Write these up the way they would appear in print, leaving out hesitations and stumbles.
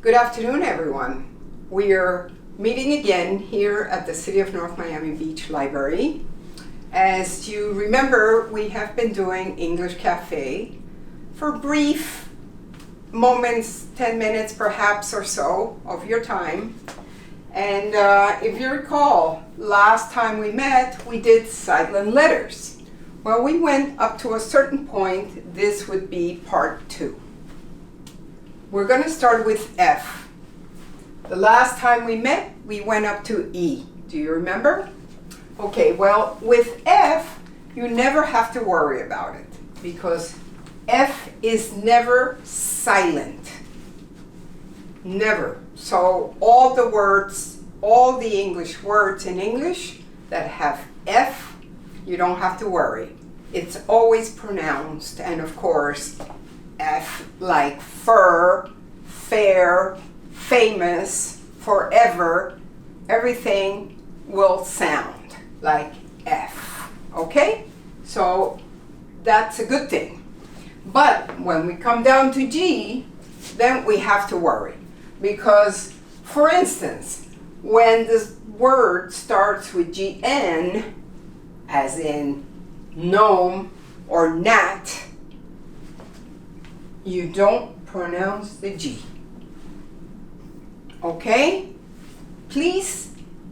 Good afternoon, everyone. We are meeting again here at the City of North Miami Beach Library. As you remember, we have been doing English Cafe for brief moments, 10 minutes perhaps or so of your time. And if you recall, last time we met, we did silent letters. Well, we went up to a certain point. This would be part 2. We're going to start with F. The last time we met, we went up to E. Do you remember? Okay, well, with F, you never have to worry about it because F is never silent. Never. So all the words, all the English words in English that have F, you don't have to worry. It's always pronounced, and of course, F like fur, fair, famous, forever, everything will sound like F, okay? So that's a good thing. But when we come down to G, then we have to worry. Because, for instance, when this word starts with GN, as in gnome or gnat, you don't pronounce the G. Okay? Please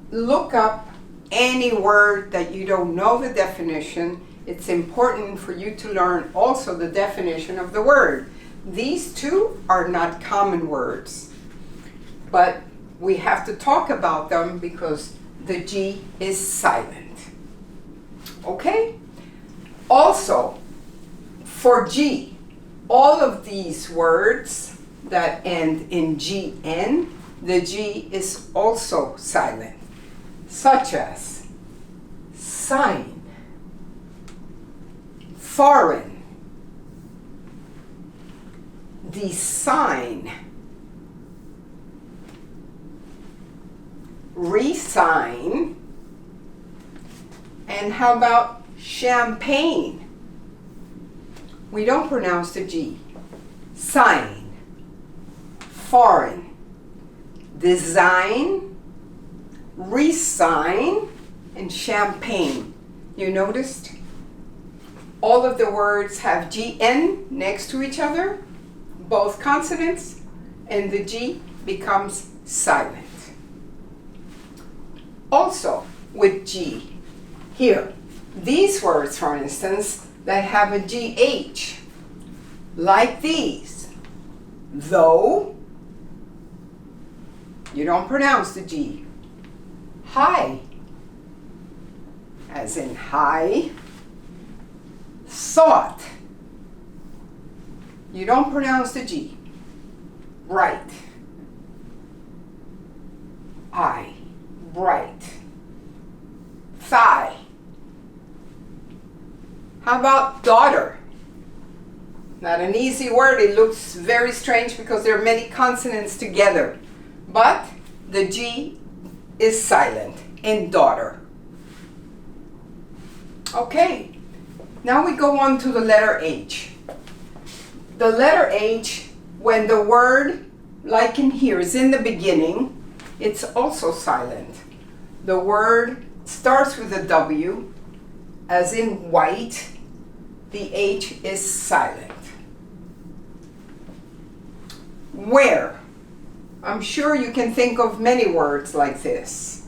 look up any word that you don't know the definition. It's important for you to learn also the definition of the word. These two are not common words, but we have to talk about them because the G is silent. Okay? Also, for G, all of these words that end in GN, the G is also silent, such as sign, foreign, design, resign, and how about champagne? We don't pronounce the G. Sign, foreign, design, resign, and champagne. You noticed? All of the words have GN next to each other, both consonants, and the G becomes silent. Also, with G, here, these words, for instance, that have a GH, like these, though, you don't pronounce the G. High, as in high, thought, you don't pronounce the G. Bright, eye, bright, thigh. How about daughter? Not an easy word. It looks very strange because there are many consonants together. But the G is silent in daughter. Okay, now we go on to the letter H. The letter H, when the word, like in here, is in the beginning, it's also silent. The word starts with a W, as in white, the H is silent. Where? I'm sure you can think of many words like this.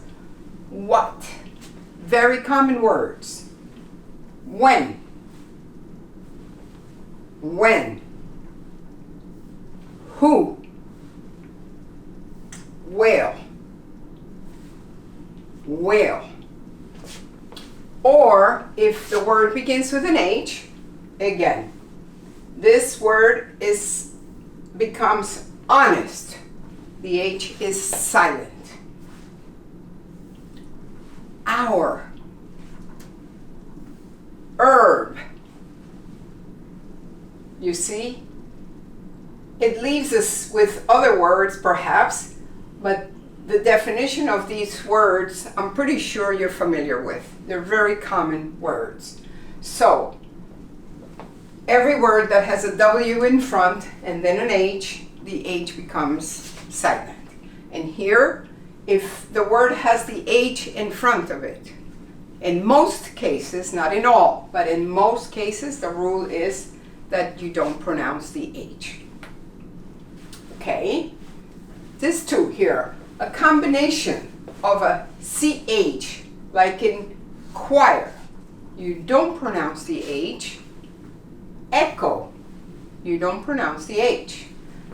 What? Very common words. When? When? Who? Whale? Whale? Or if the word begins with an H, again, this word becomes honest. The H is silent. Hour, herb. You see? It leaves us with other words perhaps, but the definition of these words, I'm pretty sure you're familiar with. They're very common words. So, every word that has a W in front and then an H, the H becomes silent. And here, if the word has the H in front of it, in most cases, not in all, but in most cases, the rule is that you don't pronounce the H. Okay? This too here, a combination of a CH, like in choir, you don't pronounce the H. Echo, you don't pronounce the H.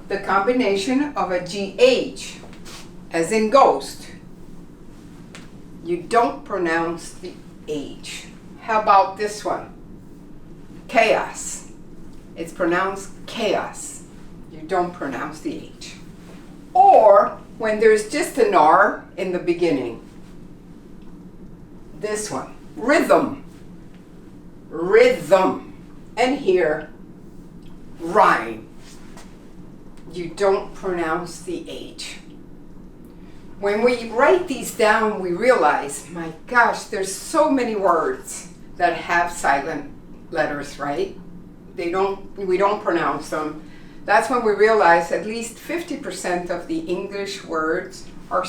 The combination of a GH, as in ghost, you don't pronounce the H. How about this one? Chaos. It's pronounced chaos. You don't pronounce the H. Or when there's just an R in the beginning. This one, rhythm. Rhythm. And here, rhyme. You don't pronounce the H. When we write these down, we realize, my gosh, there's so many words that have silent letters, right? We don't pronounce them. That's when we realize at least 50% of the English words or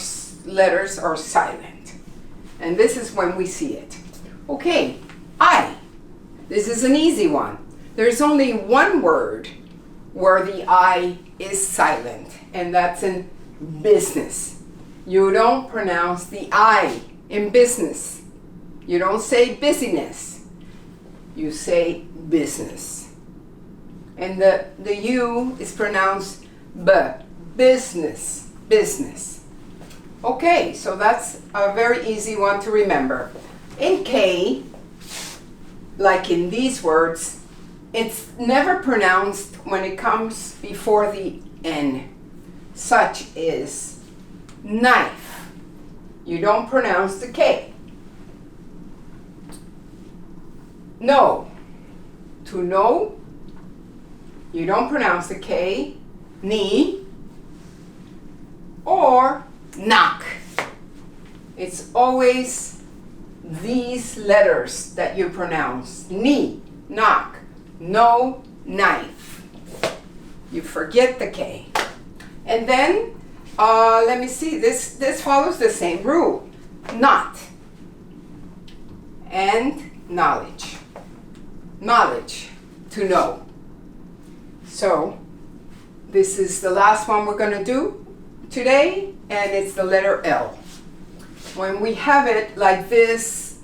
letters are silent. And this is when we see it. Okay, I. This is an easy one. There's only one word where the I is silent, and that's in business. You don't pronounce the I in business. You don't say busyness. You say business. And the U is pronounced B, business, business. Okay, so that's a very easy one to remember. In K, like in these words, it's never pronounced when it comes before the N, such as knife. You don't pronounce the K. No. To know, you don't pronounce the K. Knee. Or knock. It's always these letters that you pronounce. Knee, knock, no, knife. You forget the K. And then let me see, this follows the same rule. Not and knowledge. Knowledge, to know. So this is the last one we're going to do today, and it's the letter L. When we have it like this,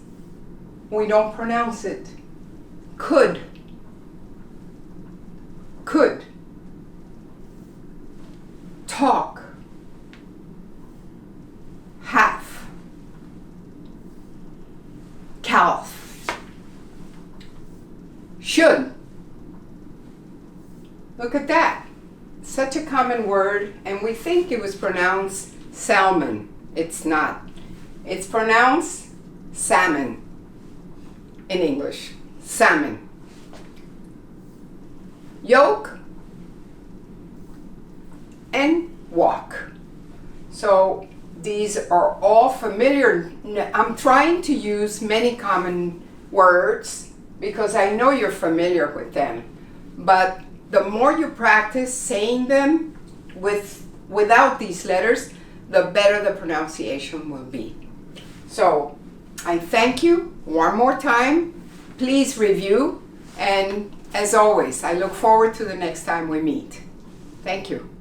we don't pronounce it. Could. Could. Talk. Half. Calf. Should. Look at that. Such a common word, and we think it was pronounced salmon. It's not. It's pronounced salmon in English. Salmon. Yoke and walk. So these are all familiar. I'm trying to use many common words because I know you're familiar with them. But the more you practice saying them without these letters, the better the pronunciation will be. So I thank you one more time. Please review. And as always, I look forward to the next time we meet. Thank you.